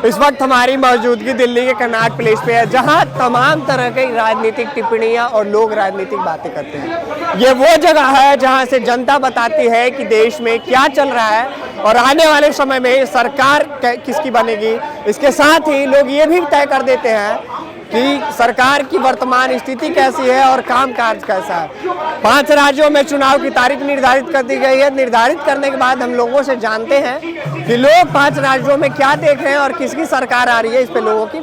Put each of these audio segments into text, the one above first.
इस वक्त हमारी मौजूदगी दिल्ली के कनॉट प्लेस पे है, जहां तमाम तरह की राजनीतिक टिप्पणियां और लोग राजनीतिक बातें करते हैं। ये वो जगह है जहां से जनता बताती है कि देश में क्या चल रहा है और आने वाले समय में सरकार किसकी बनेगी। इसके साथ ही लोग ये भी तय कर देते हैं कि सरकार की वर्तमान स्थिति कैसी है और कामकाज कैसा है। 5 राज्यों में चुनाव की तारीख निर्धारित कर दी गई है। निर्धारित करने के बाद हम लोगों से जानते हैं कि लोग 5 राज्यों में क्या देख रहे हैं और किसकी सरकार आ रही है। इस पे लोगों की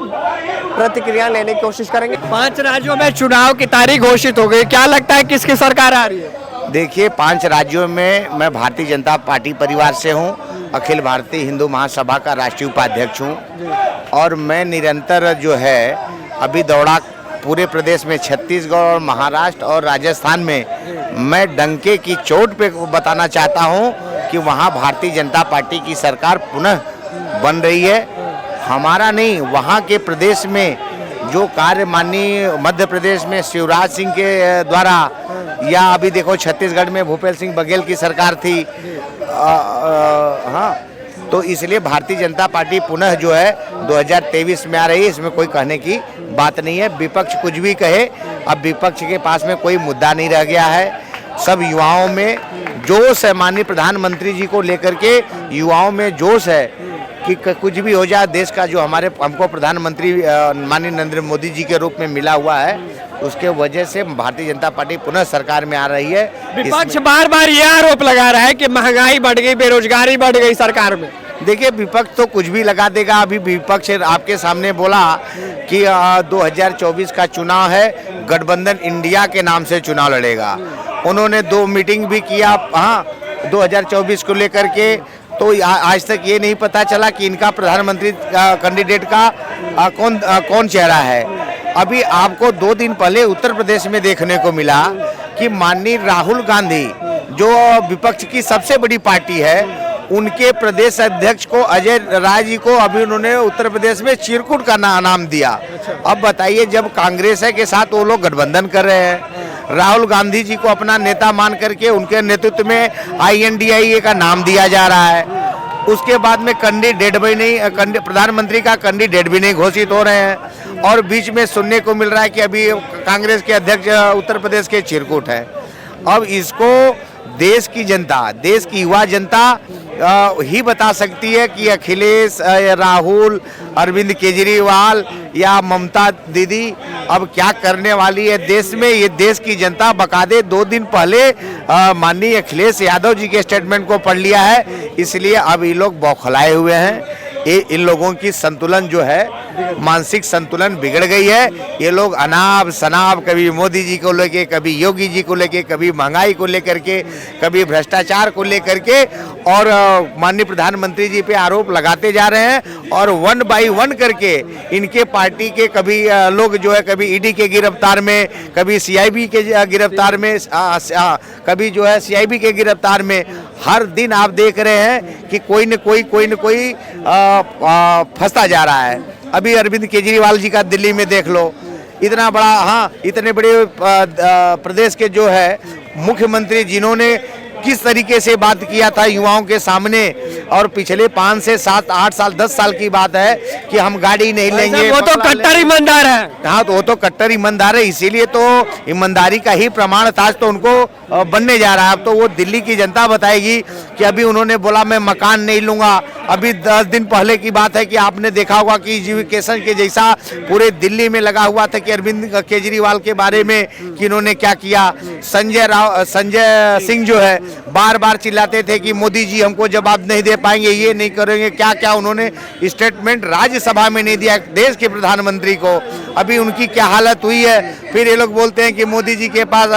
प्रतिक्रिया लेने की कोशिश करेंगे। 5 राज्यों में चुनाव की तारीख घोषित हो गई, क्या लगता है किसकी सरकार आ रही है? देखिए, 5 राज्यों में मैं भारतीय जनता पार्टी परिवार से हूँ, अखिल भारतीय हिंदू महासभा का राष्ट्रीय उपाध्यक्ष हूँ और मैं निरंतर जो है अभी दौड़ा पूरे प्रदेश में, छत्तीसगढ़ और महाराष्ट्र और राजस्थान में मैं डंके की चोट पे बताना चाहता हूं कि वहां भारतीय जनता पार्टी की सरकार पुनः बन रही है। हमारा नहीं, वहां के प्रदेश में जो कार्य माननीय मध्य प्रदेश में शिवराज सिंह के द्वारा, या अभी देखो छत्तीसगढ़ में भूपेंद्र सिंह बघेल की सरकार थी, हाँ, तो इसलिए भारतीय जनता पार्टी पुनः जो है 2023 में आ रही है। इसमें कोई कहने की बात नहीं है। विपक्ष कुछ भी कहे, अब विपक्ष के पास में कोई मुद्दा नहीं रह गया है। सब युवाओं में जोश है, माननीय प्रधानमंत्री जी को लेकर के युवाओं में जोश है कि कुछ भी हो जाए। देश का जो हमको प्रधानमंत्री माननीय नरेंद्र मोदी जी के रूप में मिला हुआ है, उसके वजह से भारतीय जनता पार्टी पुनः सरकार में आ रही है। विपक्ष बार बार ये आरोप लगा रहा है कि महंगाई बढ़ गई, बेरोजगारी बढ़ गई सरकार में। देखिए, विपक्ष तो कुछ भी लगा देगा। अभी विपक्ष आपके सामने बोला कि 2024 का चुनाव है, गठबंधन इंडिया के नाम से चुनाव लड़ेगा। उन्होंने 2 मीटिंग भी किया, हाँ, 2024 को लेकर के। तो आज तक ये नहीं पता चला कि इनका प्रधानमंत्री कैंडिडेट का कौन चेहरा है। अभी आपको 2 दिन पहले उत्तर प्रदेश में देखने को मिला कि माननीय राहुल गांधी, जो विपक्ष की सबसे बड़ी पार्टी है, उनके प्रदेश अध्यक्ष को अजय राय जी को अभी उन्होंने उत्तर प्रदेश में चिरकुट का नाम दिया। अब बताइए, जब कांग्रेस के साथ वो लोग गठबंधन कर रहे हैं, राहुल गांधी जी को अपना नेता मान करके उनके नेतृत्व में INDIA का नाम दिया जा रहा है। उसके बाद में कैंडिडेट भी नहीं, प्रधानमंत्री का कैंडिडेट भी नहीं घोषित हो रहे हैं और बीच में सुनने को मिल रहा है कि अभी कांग्रेस के अध्यक्ष उत्तर प्रदेश के चिरकुट है। अब इसको देश की जनता, देश की युवा जनता ही बता सकती है कि अखिलेश, राहुल, अरविंद केजरीवाल या ममता दीदी अब क्या करने वाली है देश में। ये देश की जनता बकायदे 2 दिन पहले माननीय अखिलेश यादव जी के स्टेटमेंट को पढ़ लिया है, इसलिए अब ये लोग बौखलाए हुए हैं। इन लोगों की संतुलन जो है, मानसिक संतुलन बिगड़ गई है। ये लोग अनाप शनाप, कभी मोदी जी को लेके, कभी योगी जी को लेके, कभी महंगाई को लेकर के, कभी भ्रष्टाचार को लेकर के और माननीय प्रधानमंत्री जी पे आरोप लगाते जा रहे हैं और 1 बाय 1 करके इनके पार्टी के कभी लोग जो है, कभी ED के गिरफ्तार में, कभी CIB के गिरफ्तार में, कभी जो है CIB के गिरफ्तार में। हर दिन आप देख रहे हैं कि कोई न कोई फंसता जा रहा है। अभी अरविंद केजरीवाल जी का दिल्ली में देख लो, इतना बड़ा, हाँ, इतने बड़े प्रदेश के जो है मुख्यमंत्री, जिन्होंने किस तरीके से बात किया था युवाओं के सामने, और पिछले 5 से 7, 8 साल, 10 साल की बात है कि हम गाड़ी नहीं लेंगे। वो तो कट्टर ईमानदार है। हाँ, तो वो तो कट्टर ईमानदार है, इसीलिए तो ईमानदारी का ही प्रमाण था तो उनको बनने जा रहा है। अब तो वो दिल्ली की जनता बताएगी कि अभी उन्होंने बोला मैं मकान नहीं लूंगा। अभी 10 दिन पहले की बात है कि आपने देखा होगा कि एजुकेशन के जैसा पूरे दिल्ली में लगा हुआ था कि अरविंद केजरीवाल के बारे में कि इन्होंने क्या किया। संजय सिंह जो है बार बार चिल्लाते थे कि मोदी जी हमको जवाब नहीं दे पाएंगे, ये नहीं करेंगे, क्या क्या उन्होंने स्टेटमेंट राज्यसभा में नहीं दिया देश के प्रधानमंत्री को। अभी उनकी क्या हालत हुई है। फिर ये लोग बोलते हैं कि मोदी जी के पास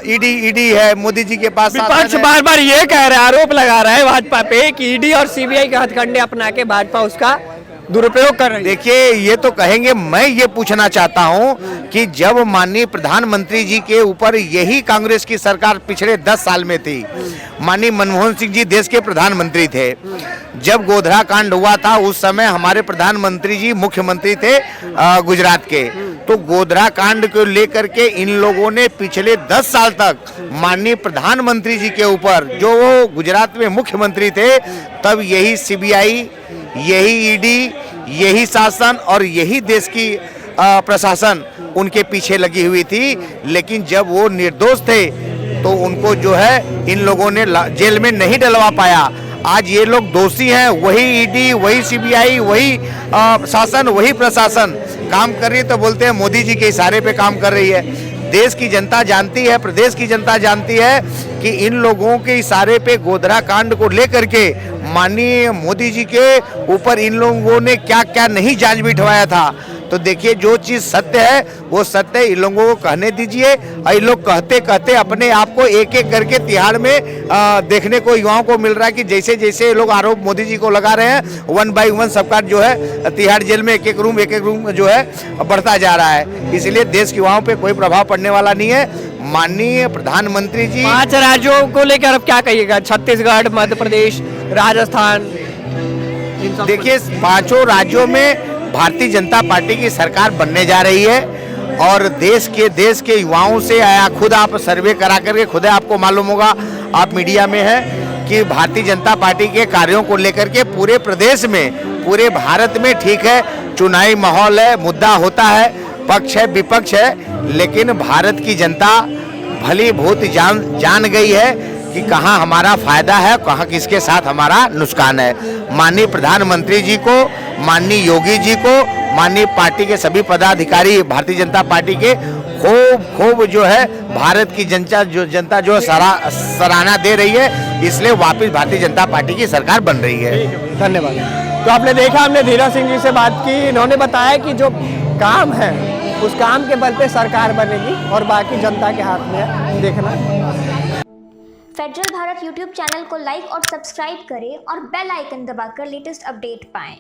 ED है, मोदी जी के पास। विपक्ष बार बार ये कह रहा है, आरोप लगा रहा है भाजपा पे कि ED और CBI के हथकंडे अपना के भाजपा उसका दुरुपयोग कर रही है। देखिए, ये तो कहेंगे, मैं ये पूछना चाहता हूं कि जब माननीय प्रधानमंत्री जी के ऊपर यही कांग्रेस की सरकार पिछले 10 साल में थी, माननीय मनमोहन सिंह जी देश के प्रधानमंत्री थे, जब गोधरा कांड हुआ था उस समय हमारे प्रधानमंत्री जी मुख्यमंत्री थे गुजरात के। तो गोधरा कांड को लेकर के इन लोगों ने पिछले 10 साल तक माननीय प्रधानमंत्री जी के ऊपर, जो वो गुजरात में मुख्यमंत्री थे, तब यही CBI यही ईडी, यही शासन और यही देश की प्रशासन उनके पीछे लगी हुई थी। लेकिन जब वो निर्दोष थे तो उनको जो है इन लोगों ने जेल में नहीं डलवा पाया। आज ये लोग दोषी हैं, वही ईडी, वही सीबीआई, वही शासन, वही प्रशासन काम कर रही है, तो बोलते हैं मोदी जी के इशारे पे काम कर रही है। देश की जनता जानती है, प्रदेश की जनता जानती है कि इन लोगों के इशारे पे गोधरा कांड को लेकर के माननीय मोदी जी के ऊपर इन लोगों ने क्या क्या नहीं जांच बिठवाया था। तो देखिए, जो चीज़ सत्य है वो सत्य इन लोगों को कहने दीजिए। और ये लोग कहते कहते अपने आप को एक एक करके तिहाड़ में देखने को युवाओं को मिल रहा है कि जैसे जैसे लोग आरोप मोदी जी को लगा रहे हैं, 1 बाय 1 सबका जो है तिहाड़ जेल में एक एक रूम जो है बढ़ता जा रहा है। इसलिए देश के युवाओं पे कोई प्रभाव पड़ने वाला नहीं है। माननीय प्रधानमंत्री जी 5 राज्यों को लेकर अब क्या कहिएगा? छत्तीसगढ़, मध्य प्रदेश, राजस्थान, देखिए 5 राज्यों में भारतीय जनता पार्टी की सरकार बनने जा रही है और देश के युवाओं से आया, खुद आप सर्वे करा करके खुद आपको मालूम होगा, आप मीडिया में हैं कि भारतीय जनता पार्टी के कार्यों को लेकर के पूरे प्रदेश में, पूरे भारत में ठीक है चुनावी माहौल है, मुद्दा होता है, पक्ष है, विपक्ष है, लेकिन भारत की जनता भली भांति जान गई है कि कहाँ हमारा फायदा है, कहाँ किसके साथ हमारा नुकसान है। माननीय प्रधानमंत्री जी को, माननीय योगी जी को, माननीय पार्टी के सभी पदाधिकारी भारतीय जनता पार्टी के खूब जो है भारत की जनता जो सराहना दे रही है, इसलिए वापस भारतीय जनता पार्टी की सरकार बन रही है। धन्यवाद। तो आपने देखा, हमने धीरज सिंह जी से बात की, इन्होंने बताया कि जो काम है उस काम के बल पे सरकार बनेगी और बाकी जनता के हाथ में है, देखना। फेडरल भारत यूट्यूब चैनल को लाइक और सब्सक्राइब करें और बेल आइकन दबाकर लेटेस्ट अपडेट पाएं।